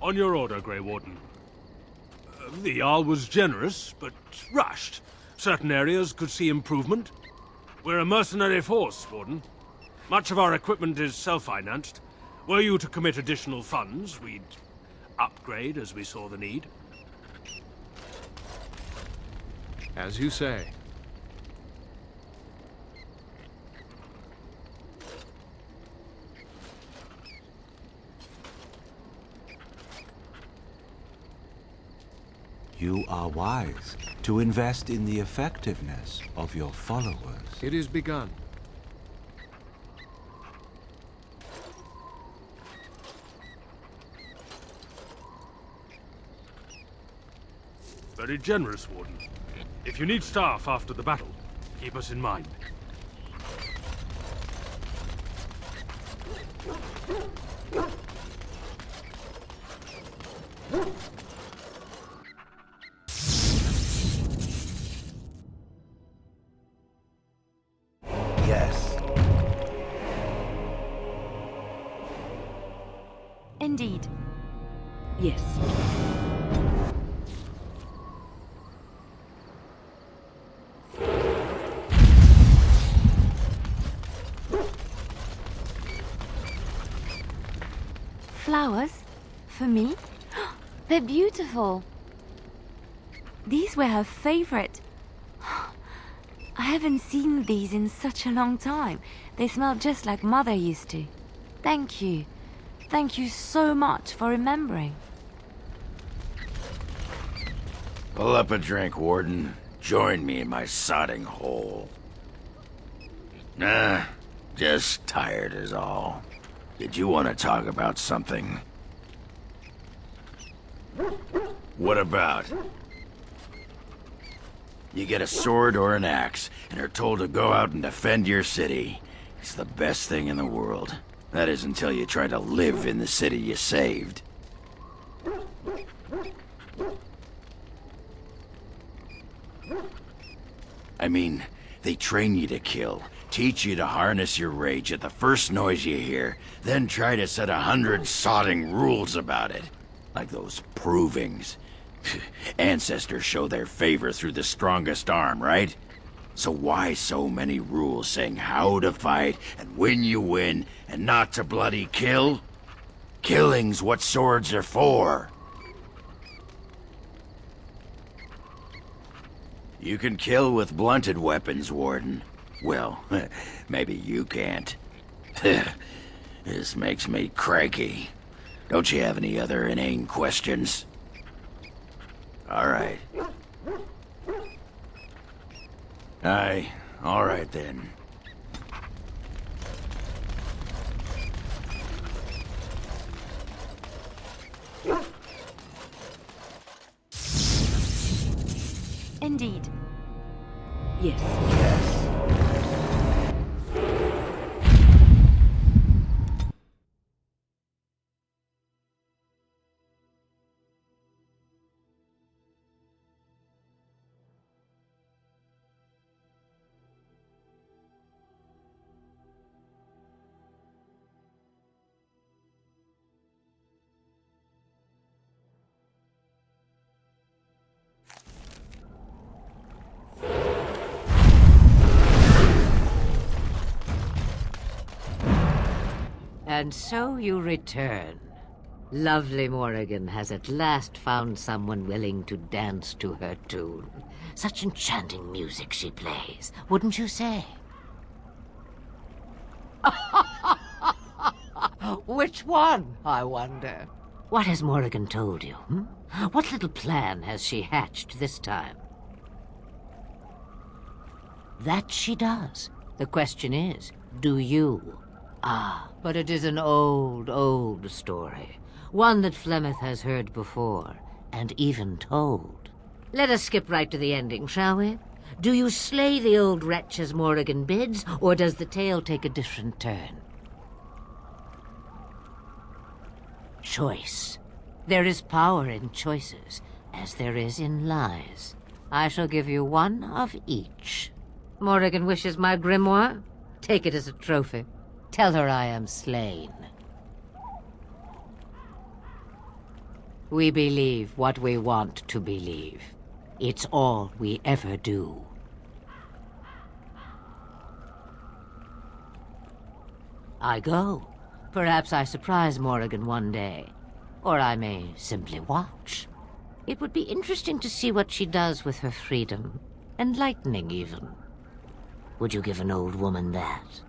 On your order, Grey Warden. The Jarl was generous, but rushed. Certain areas could see improvement. We're a mercenary force, Warden. Much of our equipment is self-financed. Were you to commit additional funds, we'd upgrade as we saw the need. As you say. You are wise to invest in the effectiveness of your followers. It is begun. Very generous, Warden. If you need staff after the battle, keep us in mind. Yes. Indeed. Yes. Flowers? For me? They're beautiful. These were her favorite. I haven't seen these in such a long time. They smell just like Mother used to. Thank you. Thank you so much for remembering. Pull up a drink, Warden. Join me in my sodding hole. Nah, just tired is all. Did you want to talk about something? What about? You get a sword or an axe, and are told to go out and defend your city. It's the best thing in the world. That is until you try to live in the city you saved. I mean, they train you to kill, teach you to harness your rage at the first noise you hear, then try to set 100 sodding rules about it. Like those provings. Ancestors show their favor through the strongest arm, right? So why so many rules saying how to fight, and when you win, and not to bloody kill? Killing's what swords are for. You can kill with blunted weapons, Warden. Well, maybe you can't. This makes me cranky. Don't you have any other inane questions? All right. Aye, all right then. Indeed. Yes. Yes. And so you return. Lovely Morrigan has at last found someone willing to dance to her tune. Such enchanting music she plays, wouldn't you say? Which one, I wonder? What has Morrigan told you, hmm? What little plan has she hatched this time? That she does. The question is, do you? Ah, but it is an old, old story. One that Flemeth has heard before, and even told. Let us skip right to the ending, shall we? Do you slay the old wretch as Morrigan bids, or does the tale take a different turn? Choice. There is power in choices, as there is in lies. I shall give you one of each. Morrigan wishes my grimoire? Take it as a trophy. Tell her I am slain. We believe what we want to believe. It's all we ever do. I go. Perhaps I surprise Morrigan one day. Or I may simply watch. It would be interesting to see what she does with her freedom. Enlightening, even. Would you give an old woman that?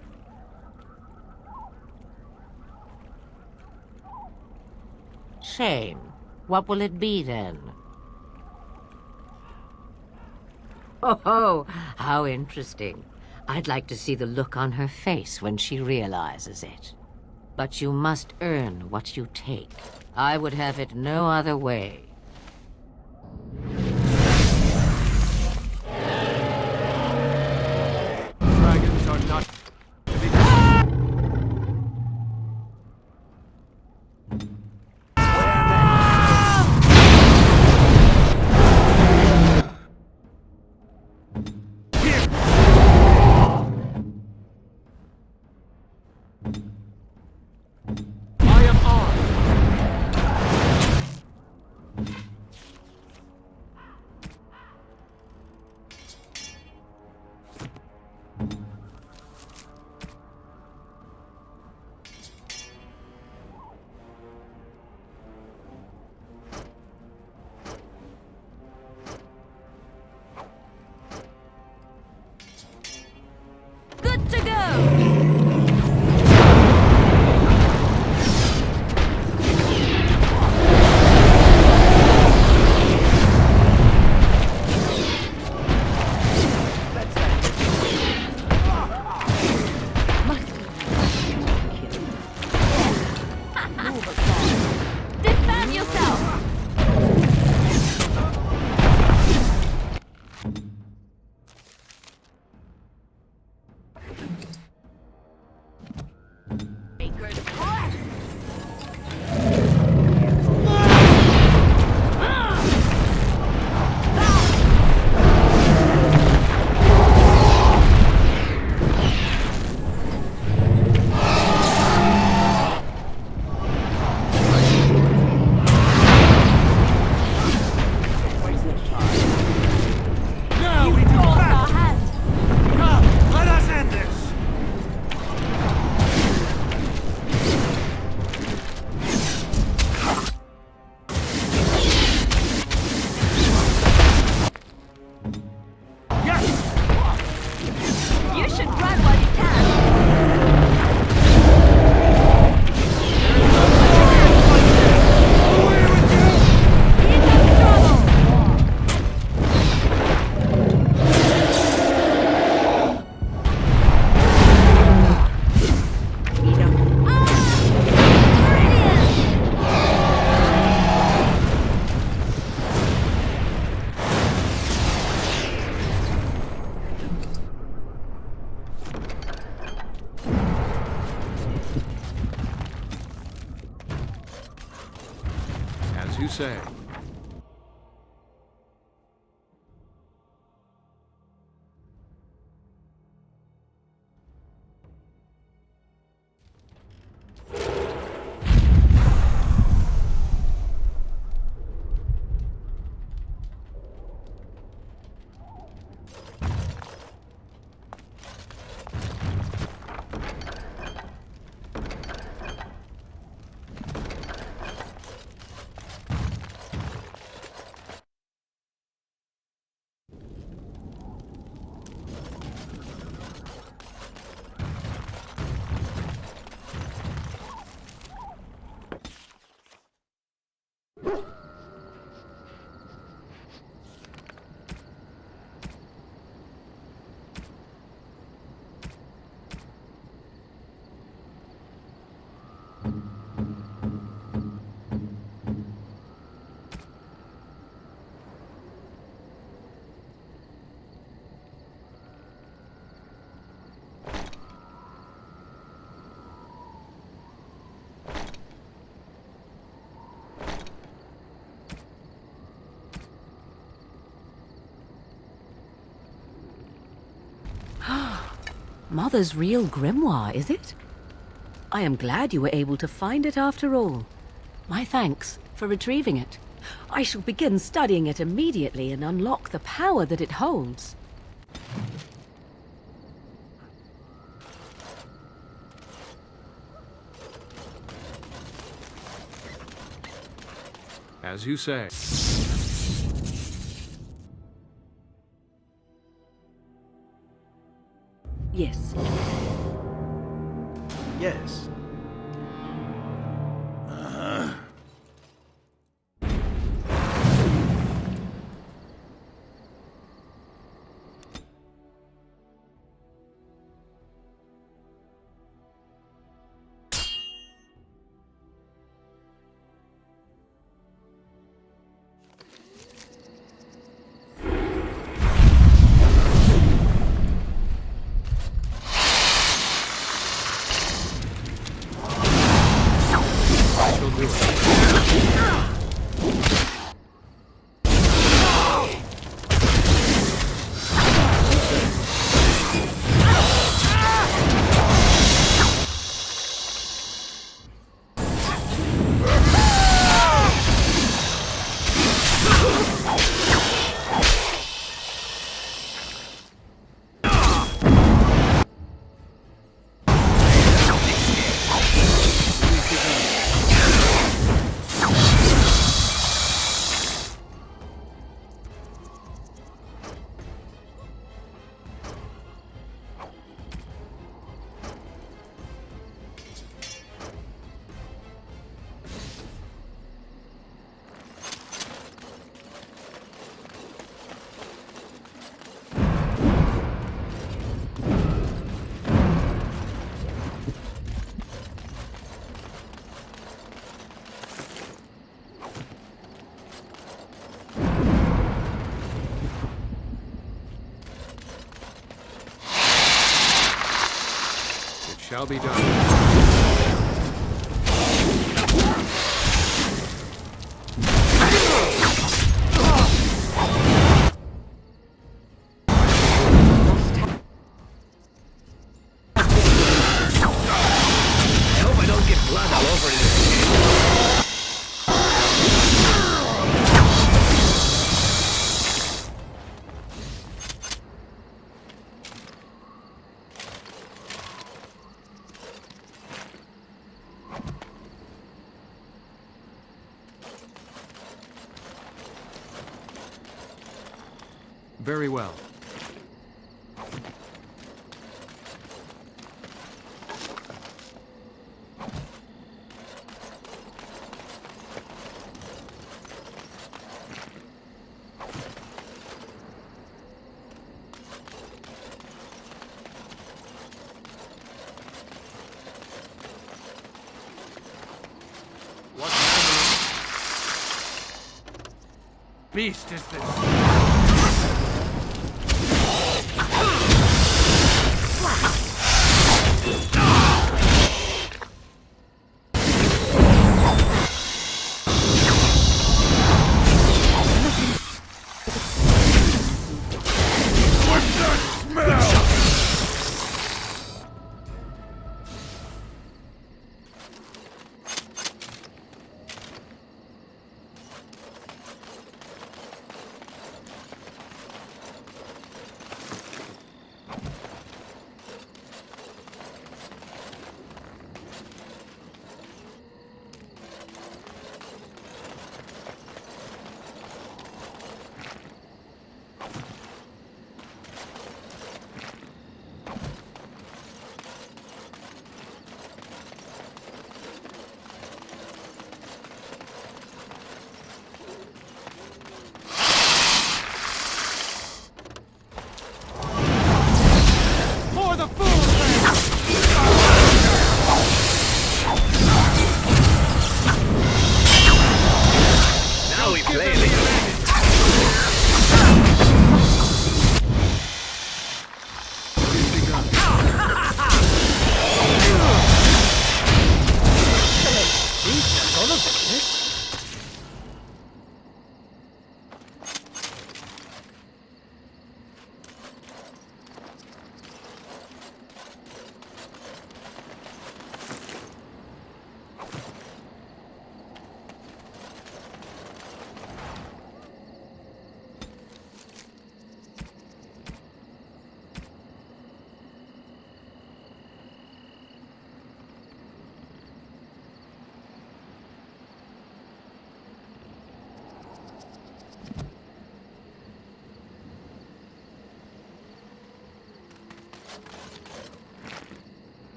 Shame. What will it be, then? Oh, how interesting. I'd like to see the look on her face when she realizes it. But you must earn what you take. I would have it no other way. Dragons are not to be... I am armed. Good to go! Defend yourself! Now we do battle! Come, let us end this! Yes! You should run while you can. Away with you! Here comes trouble. As you say. Mother's real grimoire, is it? I am glad you were able to find it after all. My thanks for retrieving it. I shall begin studying it immediately and unlock the power that it holds. As you say. Yes. Yes. She'll do it. It shall be done. I hope I don't get blood all over this. Very well. What beast is this?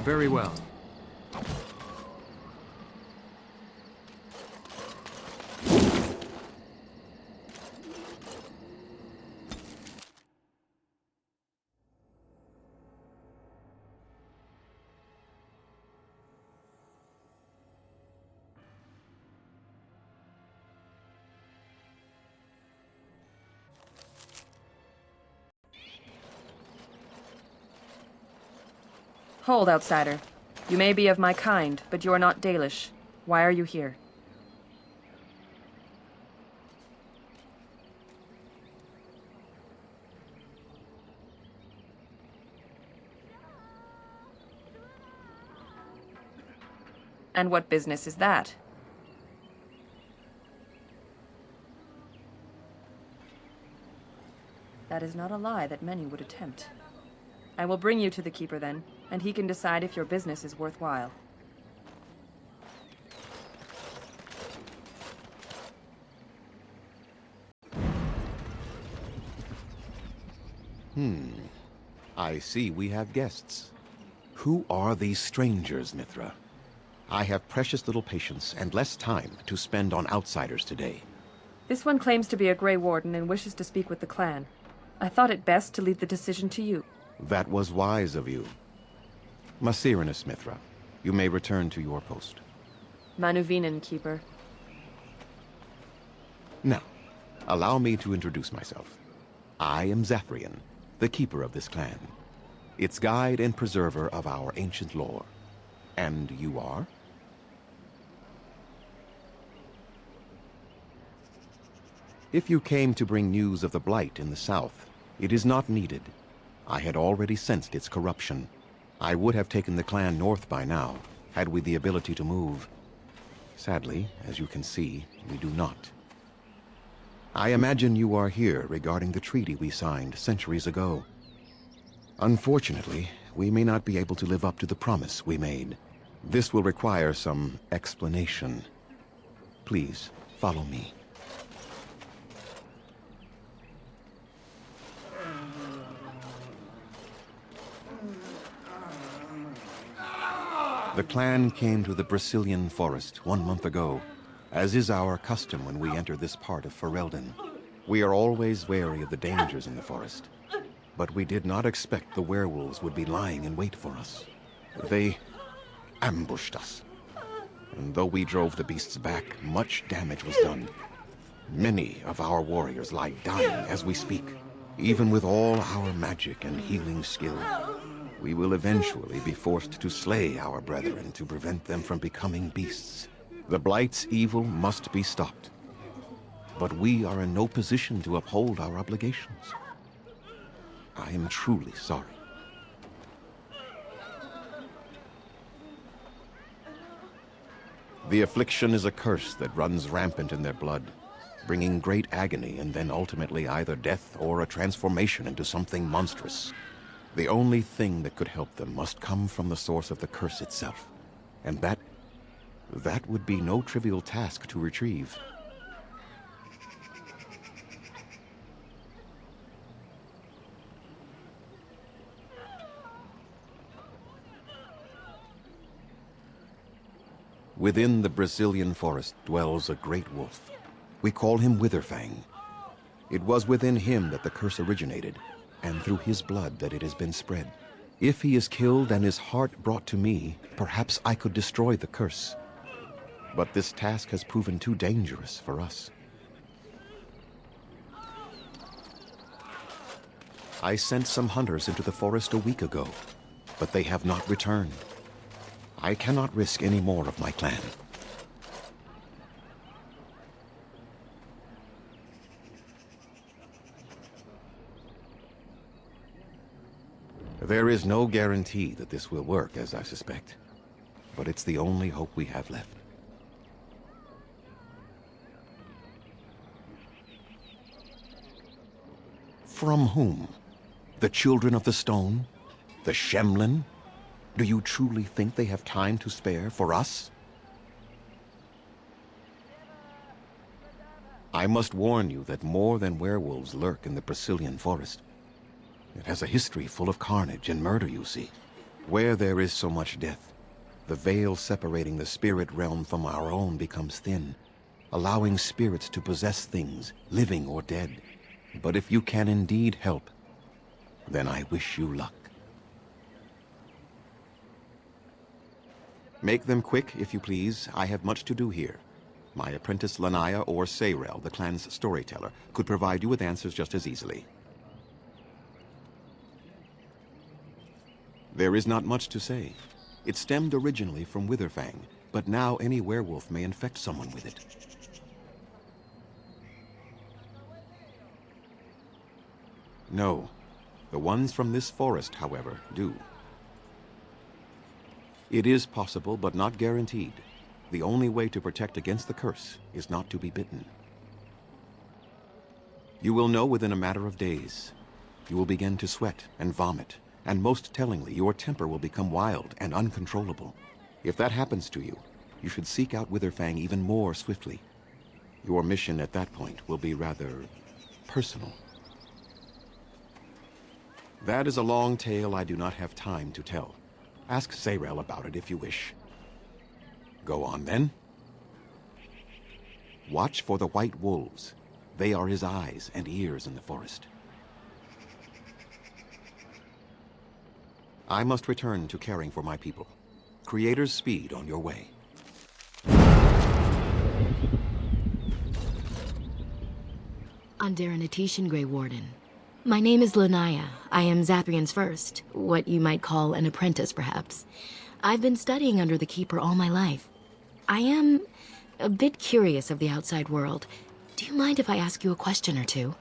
Very well. Hold, outsider. You may be of my kind, but you are not Dalish. Why are you here? And what business is that? That is not a lie that many would attempt. I will bring you to the Keeper then, and he can decide if your business is worthwhile. I see we have guests. Who are these strangers, Mithra? I have precious little patience and less time to spend on outsiders today. This one claims to be a Grey Warden and wishes to speak with the clan. I thought it best to leave the decision to you. That was wise of you. Maserenus, Mithra, you may return to your post. Manuvinen, Keeper. Now, allow me to introduce myself. I am Zathrian, the keeper of this clan, its guide and preserver of our ancient lore. And you are? If you came to bring news of the Blight in the south, it is not needed. I had already sensed its corruption. I would have taken the clan north by now, had we the ability to move. Sadly, as you can see, we do not. I imagine you are here regarding the treaty we signed centuries ago. Unfortunately, we may not be able to live up to the promise we made. This will require some explanation. Please, follow me. The clan came to the Brecilian forest 1 month ago, as is our custom when we enter this part of Ferelden. We are always wary of the dangers in the forest, but we did not expect the werewolves would be lying in wait for us. They ambushed us, and though we drove the beasts back, much damage was done. Many of our warriors lie dying as we speak. Even with all our magic and healing skill, we will eventually be forced to slay our brethren to prevent them from becoming beasts. The Blight's evil must be stopped. But we are in no position to uphold our obligations. I am truly sorry. The affliction is a curse that runs rampant in their blood, bringing great agony and then ultimately either death or a transformation into something monstrous. The only thing that could help them must come from the source of the curse itself. And that would be no trivial task to retrieve. Within the Brecilian forest dwells a great wolf. We call him Witherfang. It was within him that the curse originated, and through his blood that it has been spread. If he is killed and his heart brought to me, perhaps I could destroy the curse. But this task has proven too dangerous for us. I sent some hunters into the forest a week ago, but they have not returned. I cannot risk any more of my clan. There is no guarantee that this will work, as I suspect. But it's the only hope we have left. From whom? The Children of the Stone? The Shemlin? Do you truly think they have time to spare for us? I must warn you that more than werewolves lurk in the Brazilian forest. It has a history full of carnage and murder, you see. Where there is so much death, the veil separating the spirit realm from our own becomes thin, allowing spirits to possess things, living or dead. But if you can indeed help, then I wish you luck. Make them quick, if you please. I have much to do here. My apprentice Lanaya or Sayrel, the clan's storyteller, could provide you with answers just as easily. There is not much to say. It stemmed originally from Witherfang, but now any werewolf may infect someone with it. No. The ones from this forest, however, do. It is possible, but not guaranteed. The only way to protect against the curse is not to be bitten. You will know within a matter of days. You will begin to sweat and vomit, and most tellingly, your temper will become wild and uncontrollable. If that happens to you, you should seek out Witherfang even more swiftly. Your mission at that point will be rather personal. That is a long tale I do not have time to tell. Ask Sayrel about it if you wish. Go on, then. Watch for the white wolves. They are his eyes and ears in the forest. I must return to caring for my people. Creator's speed on your way. Andera Natishan, Grey Warden. My name is Lanaya. I am Zathrian's first, what you might call an apprentice, perhaps. I've been studying under the Keeper all my life. I am a bit curious of the outside world. Do you mind if I ask you a question or two?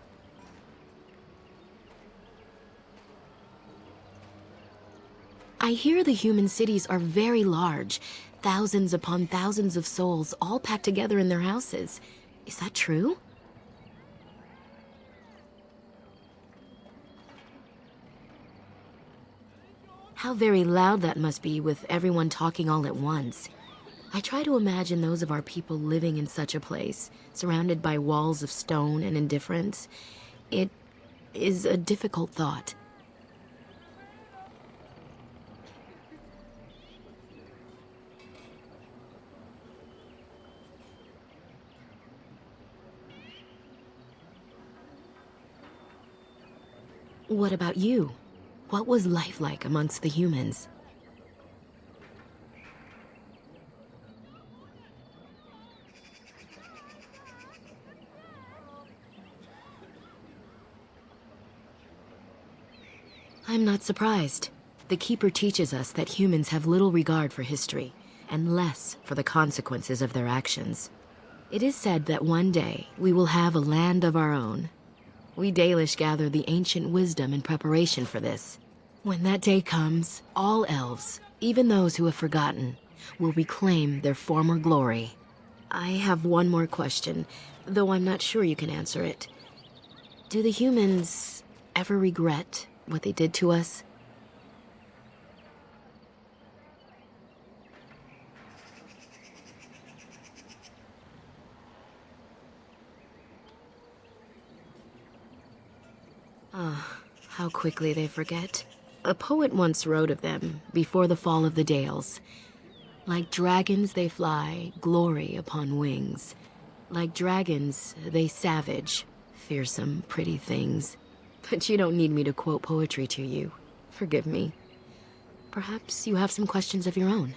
I hear the human cities are very large, thousands upon thousands of souls all packed together in their houses. Is that true? How very loud that must be with everyone talking all at once. I try to imagine those of our people living in such a place, surrounded by walls of stone and indifference. It is a difficult thought. What about you? What was life like amongst the humans? I'm not surprised. The Keeper teaches us that humans have little regard for history, and less for the consequences of their actions. It is said that one day we will have a land of our own. We Dalish gather the ancient wisdom in preparation for this. When that day comes, all elves, even those who have forgotten, will reclaim their former glory. I have one more question, though I'm not sure you can answer it. Do the humans ever regret what they did to us? Ah, how quickly they forget. A poet once wrote of them before the fall of the Dales. Like dragons they fly, glory upon wings. Like dragons, they savage, fearsome, pretty things. But you don't need me to quote poetry to you. Forgive me. Perhaps you have some questions of your own.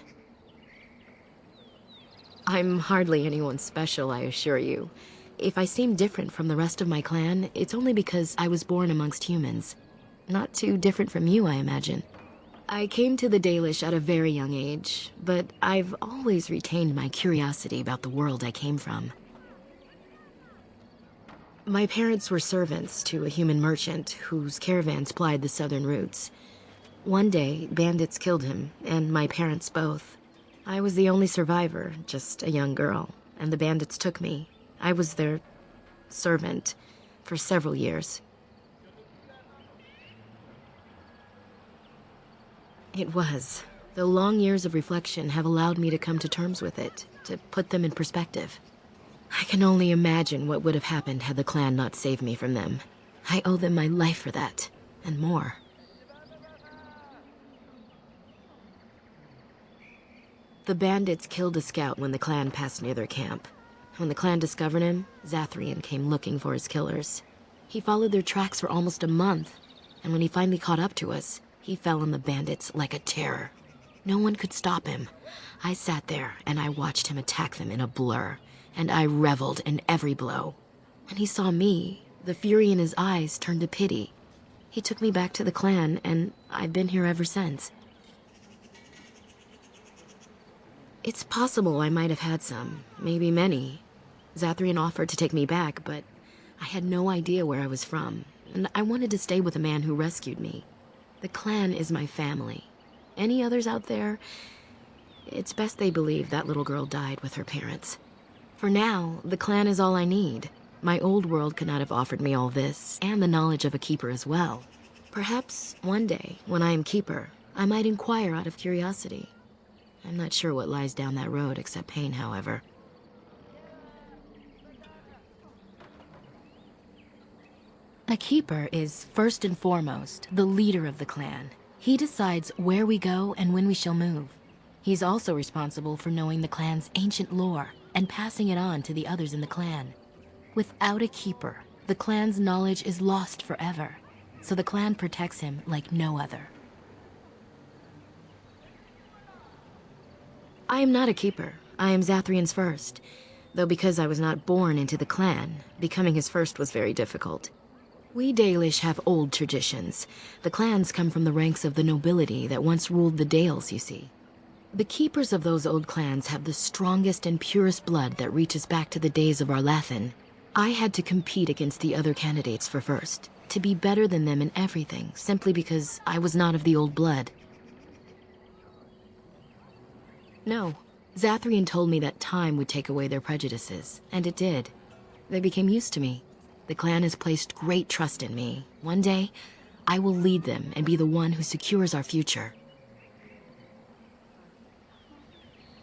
I'm hardly anyone special, I assure you. If I seem different from the rest of my clan, it's only because I was born amongst humans. Not too different from you, I imagine. I came to the Dalish at a very young age, but I've always retained my curiosity about the world I came from. My parents were servants to a human merchant whose caravans plied the southern routes. One day, bandits killed him, and my parents both. I was the only survivor, just a young girl, and the bandits took me. I was their servant for several years. It was. Though long years of reflection have allowed me to come to terms with it, to put them in perspective. I can only imagine what would have happened had the clan not saved me from them. I owe them my life for that, and more. The bandits killed a scout when the clan passed near their camp. When the clan discovered him, Zathrian came looking for his killers. He followed their tracks for almost a month, and when he finally caught up to us, he fell on the bandits like a terror. No one could stop him. I sat there and I watched him attack them in a blur, and I reveled in every blow. When he saw me, the fury in his eyes turned to pity. He took me back to the clan, and I've been here ever since. It's possible I might have had some, maybe many. Zathrian offered to take me back, but I had no idea where I was from, and I wanted to stay with the man who rescued me. The clan is my family. Any others out there? It's best they believe that little girl died with her parents. For now, the clan is all I need. My old world could not have offered me all this, and the knowledge of a keeper as well. Perhaps one day, when I am keeper, I might inquire out of curiosity. I'm not sure what lies down that road except pain, however. A keeper is, first and foremost, the leader of the clan. He decides where we go and when we shall move. He's also responsible for knowing the clan's ancient lore and passing it on to the others in the clan. Without a keeper, the clan's knowledge is lost forever, so the clan protects him like no other. I am not a keeper. I am Zathrian's first, though because I was not born into the clan, becoming his first was very difficult. We Dalish have old traditions. The clans come from the ranks of the nobility that once ruled the Dales, you see. The keepers of those old clans have the strongest and purest blood that reaches back to the days of Arlathan. I had to compete against the other candidates for first, to be better than them in everything, simply because I was not of the old blood. No, Zathrian told me that time would take away their prejudices, and it did. They became used to me. The clan has placed great trust in me. One day, I will lead them and be the one who secures our future.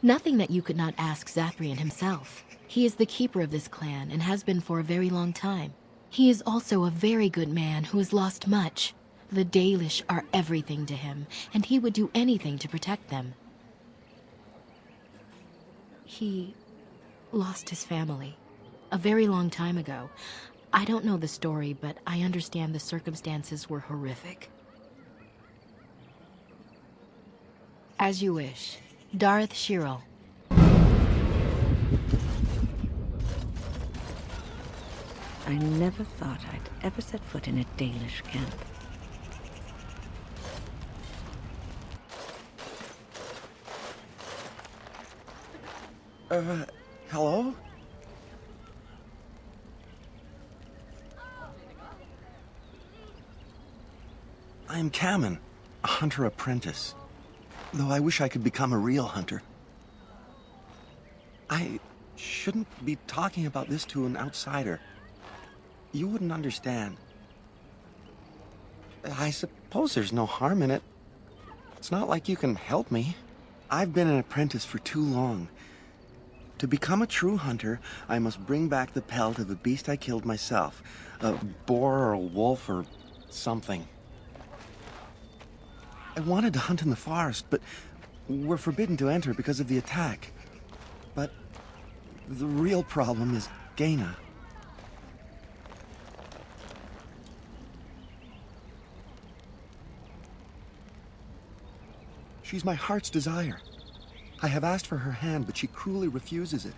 Nothing that you could not ask Zathrian himself. He is the keeper of this clan and has been for a very long time. He is also a very good man who has lost much. The Dalish are everything to him, and he would do anything to protect them. He lost his family a very long time ago. I don't know the story, but I understand the circumstances were horrific. As you wish. Dareth Shirel. I never thought I'd ever set foot in a Dalish camp. Hello? I am Kamen, a hunter apprentice. Though I wish I could become a real hunter. I shouldn't be talking about this to an outsider. You wouldn't understand. I suppose there's no harm in it. It's not like you can help me. I've been an apprentice for too long. To become a true hunter, I must bring back the pelt of a beast I killed myself. A boar or a wolf or something. I wanted to hunt in the forest, but we're forbidden to enter because of the attack. But the real problem is Gaina. She's my heart's desire. I have asked for her hand, but she cruelly refuses it.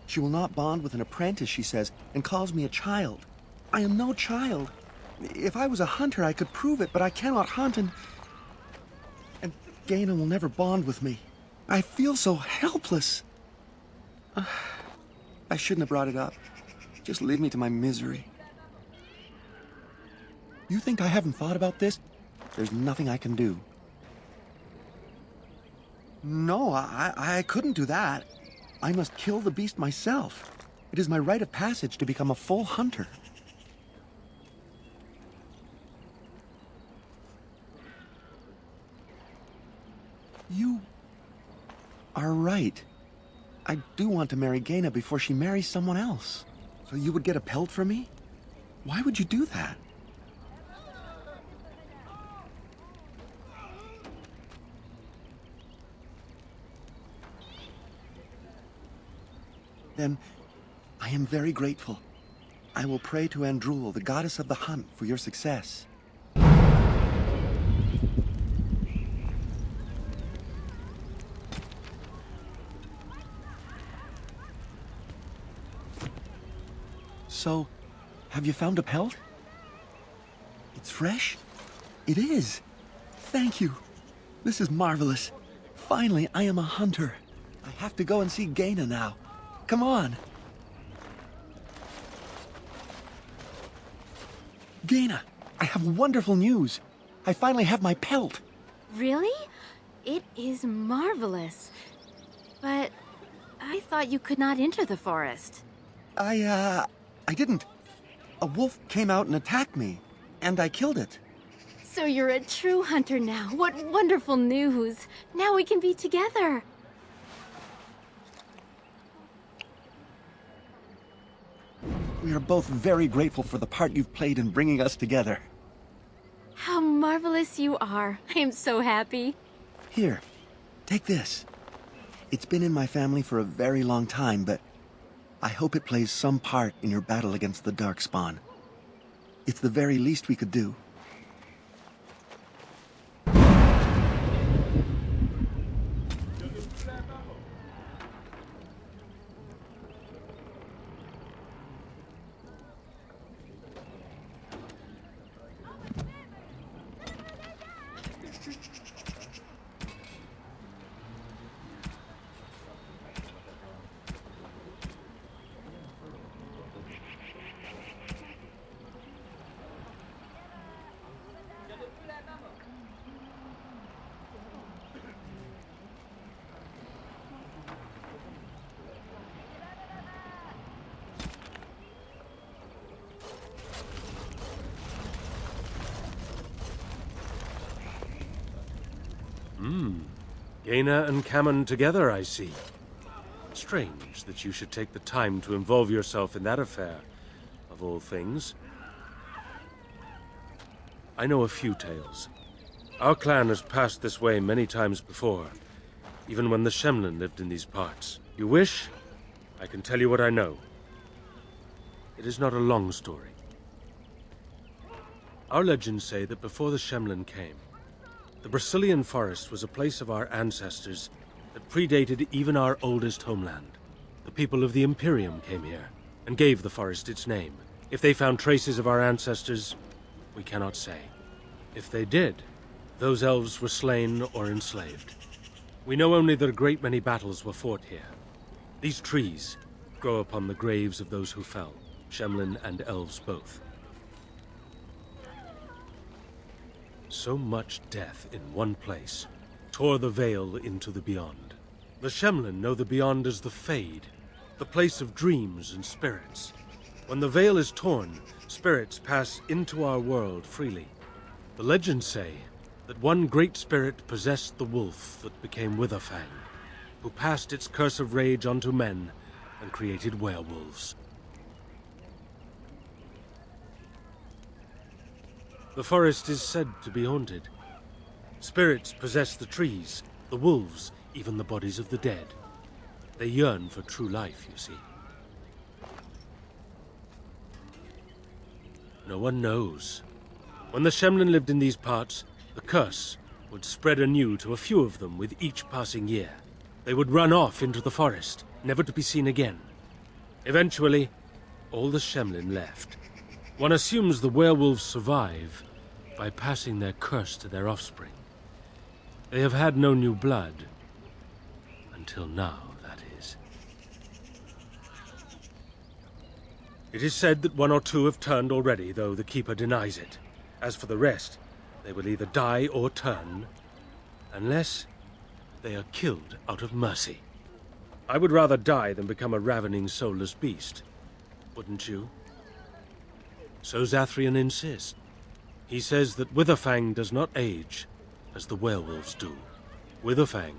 She will not bond with an apprentice, she says, and calls me a child. I am no child. If I was a hunter, I could prove it, but I cannot hunt, and Gaina will never bond with me. I feel so helpless. I shouldn't have brought it up. Just leave me to my misery. You think I haven't thought about this? There's nothing I can do. No, I couldn't do that. I must kill the beast myself. It is my rite of passage to become a full hunter. You are right. I do want to marry Gaina before she marries someone else. So you would get a pelt for me? Why would you do that? Then, I am very grateful. I will pray to Andrul, the goddess of the hunt, for your success. So, have you found a pelt? It's fresh? It is. Thank you. This is marvelous. Finally, I am a hunter. I have to go and see Gaina now. Come on. Gaina, I have wonderful news. I finally have my pelt. Really? It is marvelous. But I thought you could not enter the forest. I didn't. A wolf came out and attacked me, and I killed it. So you're a true hunter now. What wonderful news. Now we can be together. We are both very grateful for the part you've played in bringing us together. How marvelous you are. I am so happy. Here, take this. It's been in my family for a very long time, but I hope it plays some part in your battle against the Darkspawn. It's the very least we could do. Gaina and Cammon together, I see. Strange that you should take the time to involve yourself in that affair, of all things. I know a few tales. Our clan has passed this way many times before, even when the Shemlin lived in these parts. You wish? I can tell you what I know. It is not a long story. Our legends say that before the Shemlin came, the Brazilian forest was a place of our ancestors that predated even our oldest homeland. The people of the Imperium came here and gave the forest its name. If they found traces of our ancestors, we cannot say. If they did, those elves were slain or enslaved. We know only that a great many battles were fought here. These trees grow upon the graves of those who fell, Shemlin and elves both. So much death in one place tore the veil into the beyond. The Shemlin know the beyond as the Fade, the place of dreams and spirits. When the veil is torn, spirits pass into our world freely. The legends say that one great spirit possessed the wolf that became Witherfang, who passed its curse of rage onto men and created werewolves. The forest is said to be haunted. Spirits possess the trees, the wolves, even the bodies of the dead. They yearn for true life, you see. No one knows. When the Shemlin lived in these parts, the curse would spread anew to a few of them with each passing year. They would run off into the forest, never to be seen again. Eventually, all the Shemlin left. One assumes the werewolves survive by passing their curse to their offspring. They have had no new blood. Until now, that is. It is said that one or two have turned already, though the Keeper denies it. As for the rest, they will either die or turn, unless they are killed out of mercy. I would rather die than become a ravening, soulless beast. Wouldn't you? So Zathrian insists. He says that Witherfang does not age as the werewolves do. Witherfang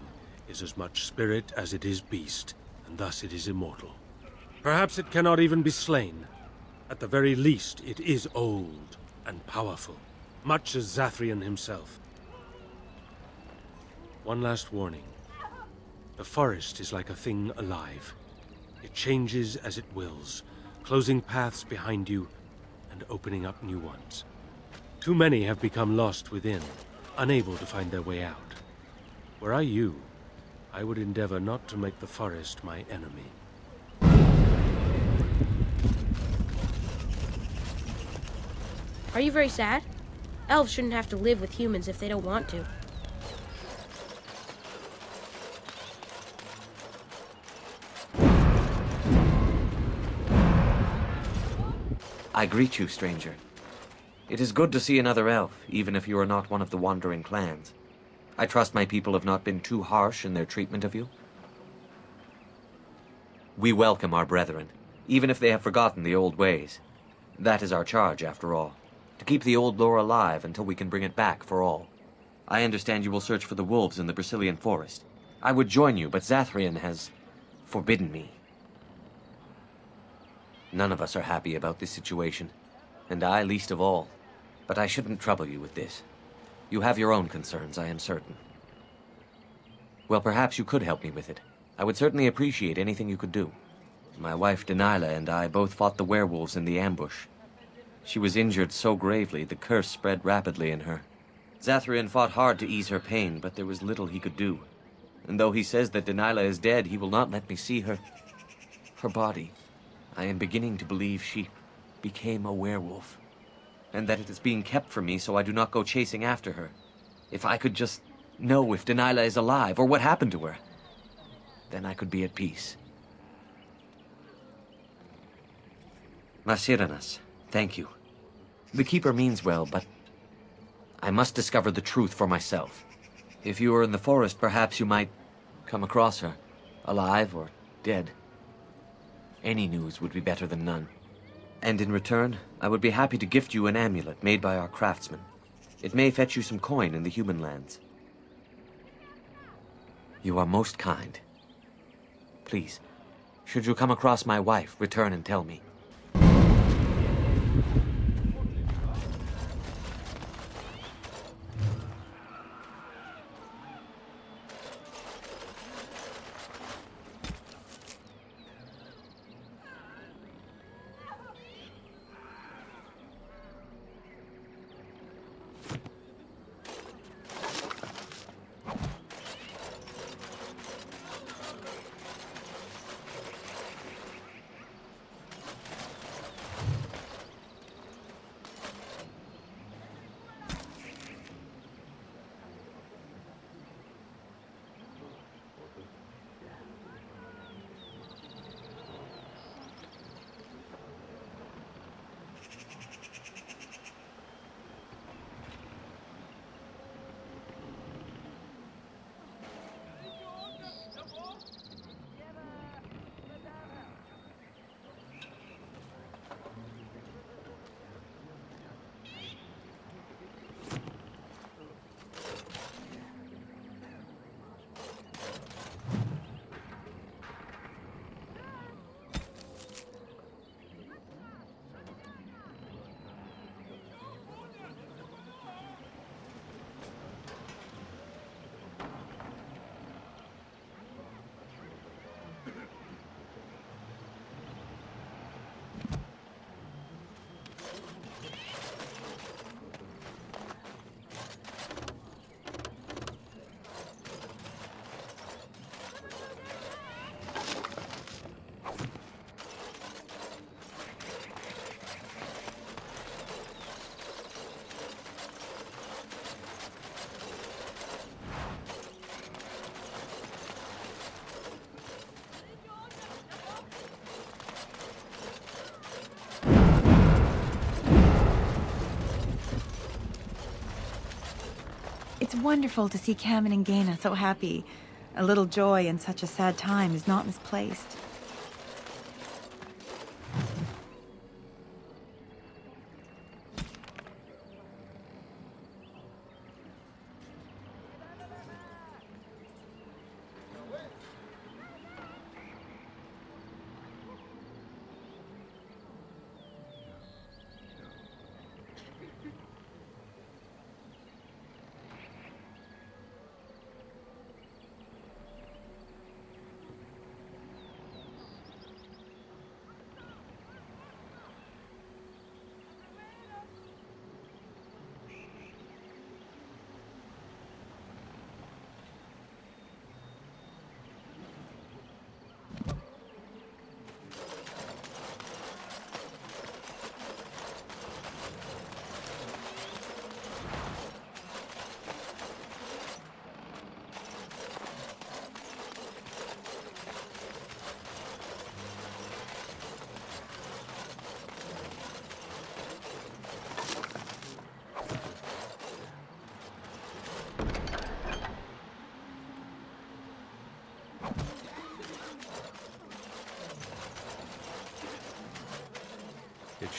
is as much spirit as it is beast, and thus it is immortal. Perhaps it cannot even be slain. At the very least, it is old and powerful, much as Zathrian himself. One last warning. The forest is like a thing alive. It changes as it wills, closing paths behind you and opening up new ones. Too many have become lost within, unable to find their way out. Were I you, I would endeavor not to make the forest my enemy. Are you very sad? Elves shouldn't have to live with humans if they don't want to. I greet you, stranger. It is good to see another elf, even if you are not one of the wandering clans. I trust my people have not been too harsh in their treatment of you. We welcome our brethren, even if they have forgotten the old ways. That is our charge, after all, to keep the old lore alive until we can bring it back for all. I understand you will search for the wolves in the Brecilian forest. I would join you, but Zathrian has forbidden me. None of us are happy about this situation, and I least of all. But I shouldn't trouble you with this. You have your own concerns, I am certain. Well, perhaps you could help me with it. I would certainly appreciate anything you could do. My wife Denilah and I both fought the werewolves in the ambush. She was injured so gravely, the curse spread rapidly in her. Zathrian fought hard to ease her pain, but there was little he could do. And though he says that Denilah is dead, he will not let me see her body. I am beginning to believe she became a werewolf, and that it is being kept from me so I do not go chasing after her. If I could just know if Denilah is alive, or what happened to her, then I could be at peace. Masiranas, thank you. The Keeper means well, but I must discover the truth for myself. If you are in the forest, perhaps you might come across her, alive or dead. Any news would be better than none. And in return, I would be happy to gift you an amulet made by our craftsmen. It may fetch you some coin in the human lands. You are most kind. Please, should you come across my wife, return and tell me. It's wonderful to see Cammon and Gaina so happy. A little joy in such a sad time is not misplaced.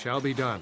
shall be done.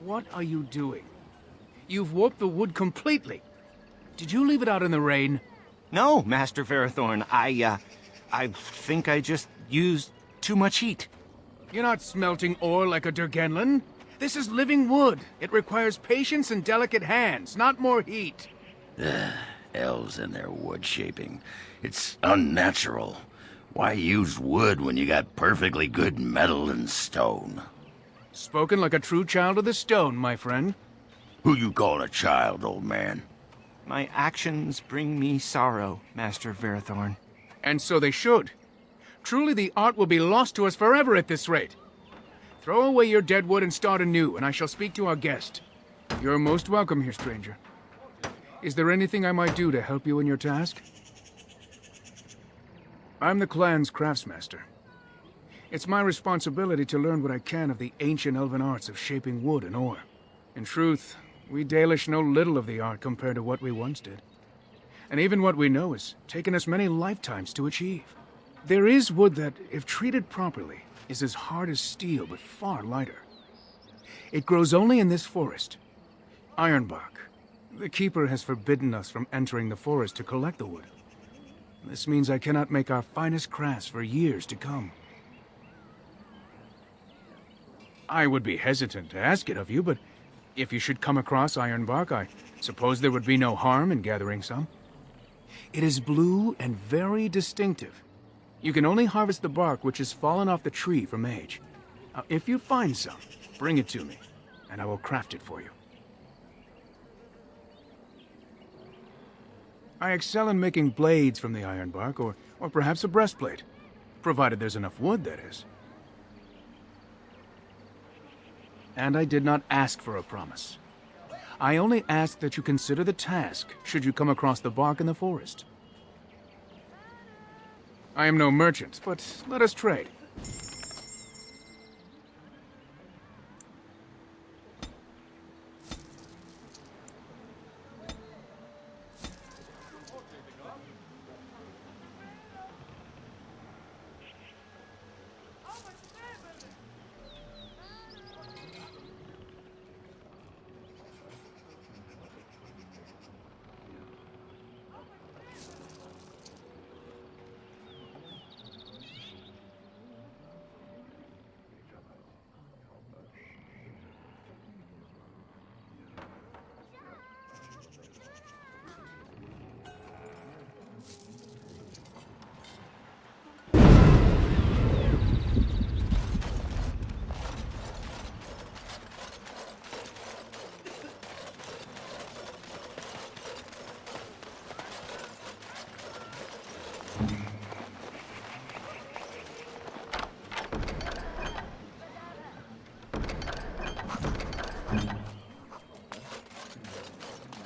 What are you doing? You've warped the wood completely. Did you leave it out in the rain? No, Master Ferrothorn. I think I just used too much heat. You're not smelting ore like a Durgenlan. This is living wood. It requires patience and delicate hands, not more heat. Elves and their wood shaping. It's unnatural. Why use wood when you got perfectly good metal and stone? Spoken like a true child of the stone, my friend. Who you call a child, old man? My actions bring me sorrow, Master Ferrothorn. And so they should. Truly the art will be lost to us forever at this rate. Throw away your dead wood and start anew, and I shall speak to our guest. You're most welcome here, stranger. Is there anything I might do to help you in your task? I'm the clan's craftsmaster. It's my responsibility to learn what I can of the ancient elven arts of shaping wood and ore. In truth, we Dalish know little of the art compared to what we once did. And even what we know has taken us many lifetimes to achieve. There is wood that, if treated properly, is as hard as steel but far lighter. It grows only in this forest. Ironbark. The Keeper has forbidden us from entering the forest to collect the wood. This means I cannot make our finest crafts for years to come. I would be hesitant to ask it of you, but if you should come across ironbark, I suppose there would be no harm in gathering some. It is blue and very distinctive. You can only harvest the bark which has fallen off the tree from age. Now, if you find some, bring it to me, and I will craft it for you. I excel in making blades from the ironbark, or perhaps a breastplate, provided there's enough wood, that is. And I did not ask for a promise. I only ask that you consider the task should you come across the bark in the forest. I am no merchant, but let us trade.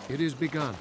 It is begun.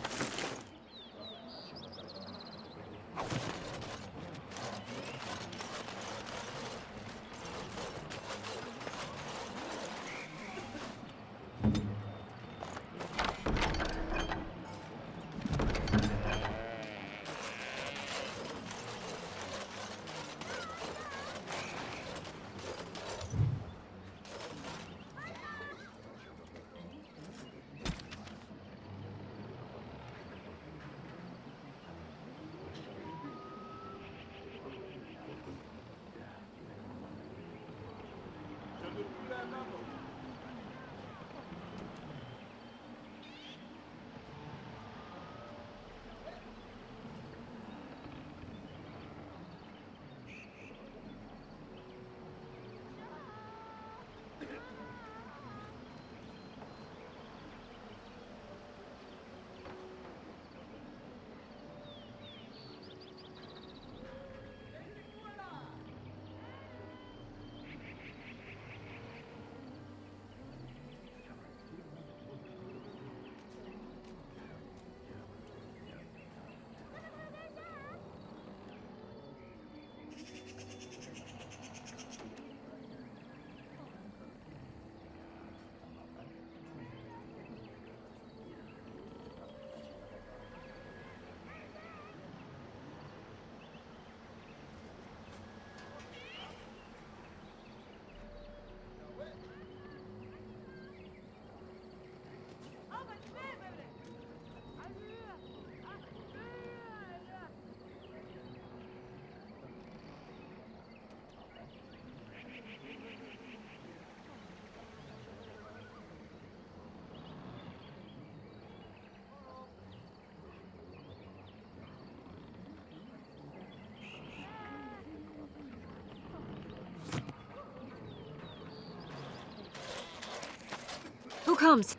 Who comes?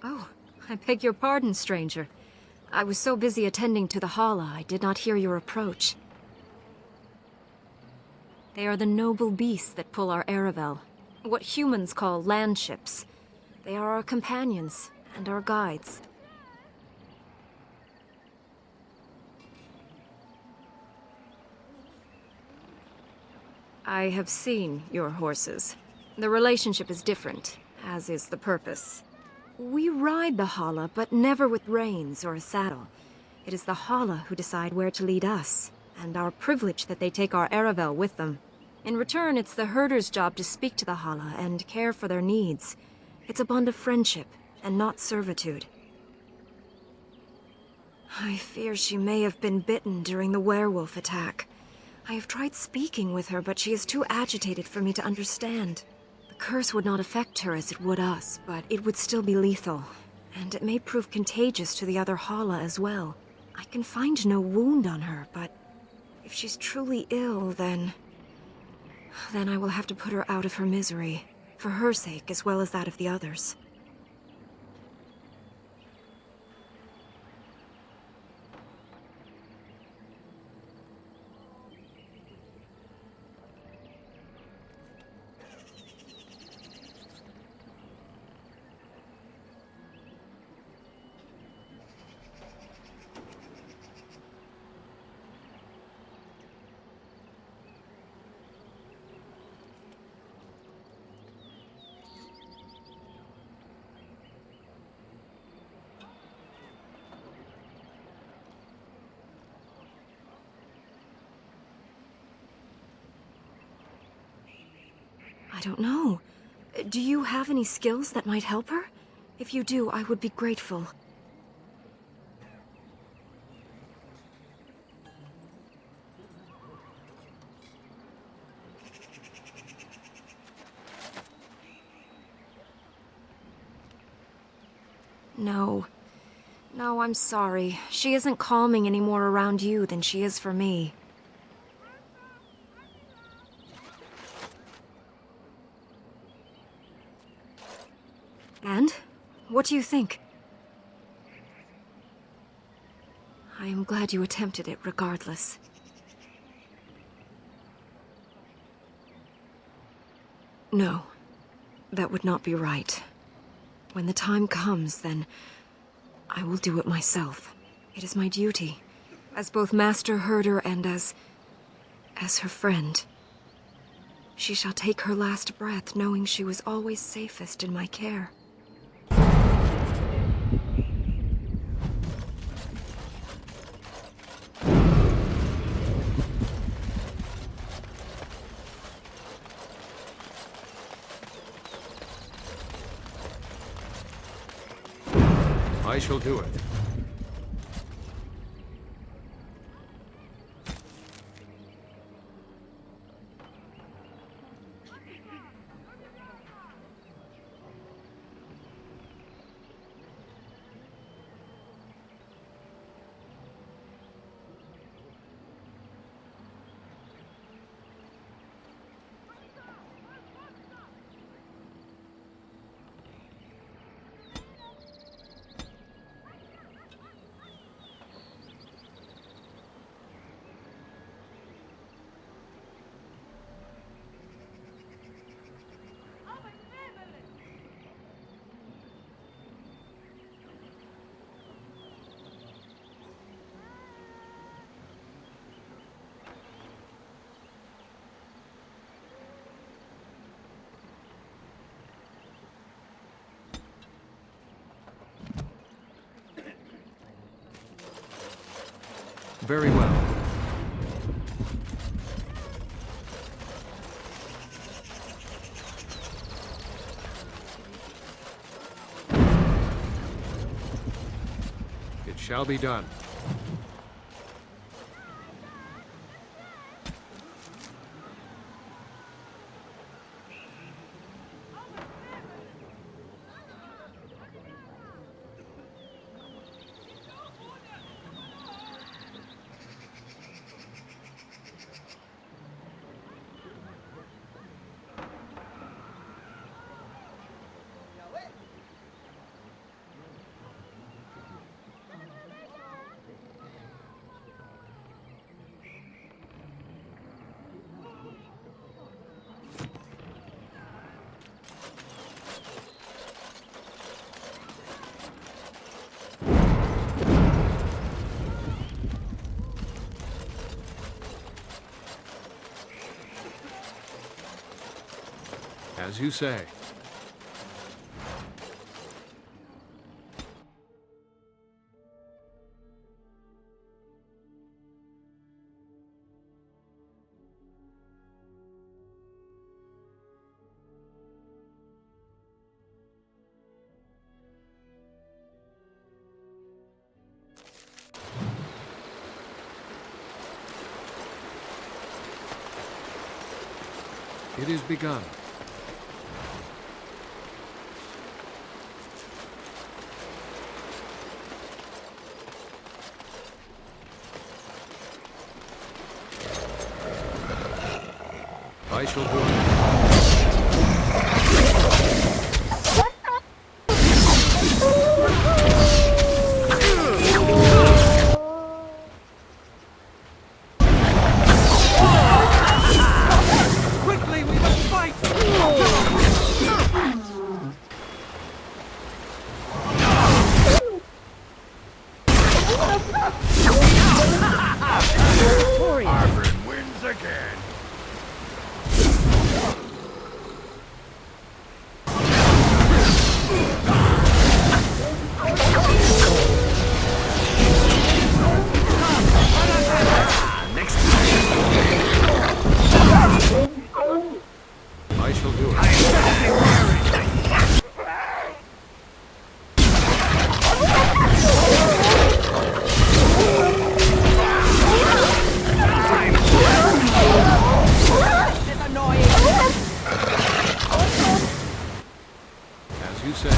Oh, I beg your pardon, stranger. I was so busy attending to the Hala, I did not hear your approach. They are the noble beasts that pull our Aravel, what humans call landships. They are our companions and our guides. I have seen your horses. The relationship is different, as is the purpose. We ride the Hala, but never with reins or a saddle. It is the Hala who decide where to lead us, and our privilege that they take our Aravel with them. In return, it's the herder's job to speak to the Hala and care for their needs. It's a bond of friendship, and not servitude. I fear she may have been bitten during the werewolf attack. I have tried speaking with her, but she is too agitated for me to understand. The curse would not affect her as it would us, but it would still be lethal. And it may prove contagious to the other Hala as well. I can find no wound on her, but if she's truly ill, then I will have to put her out of her misery, for her sake as well as that of the others. I don't know. Do you have any skills that might help her? If you do, I would be grateful. No. No, I'm sorry. She isn't calming any more around you than she is for me. And? What do you think? I am glad you attempted it regardless. No. That would not be right. When the time comes, then I will do it myself. It is my duty, as both Master Herder and as her friend. She shall take her last breath knowing she was always safest in my care. I shall do it. Very well. It shall be done. As you say. It is begun. I shall do it. Quickly, we must fight! Arvin wins again. I shall do it. As you say.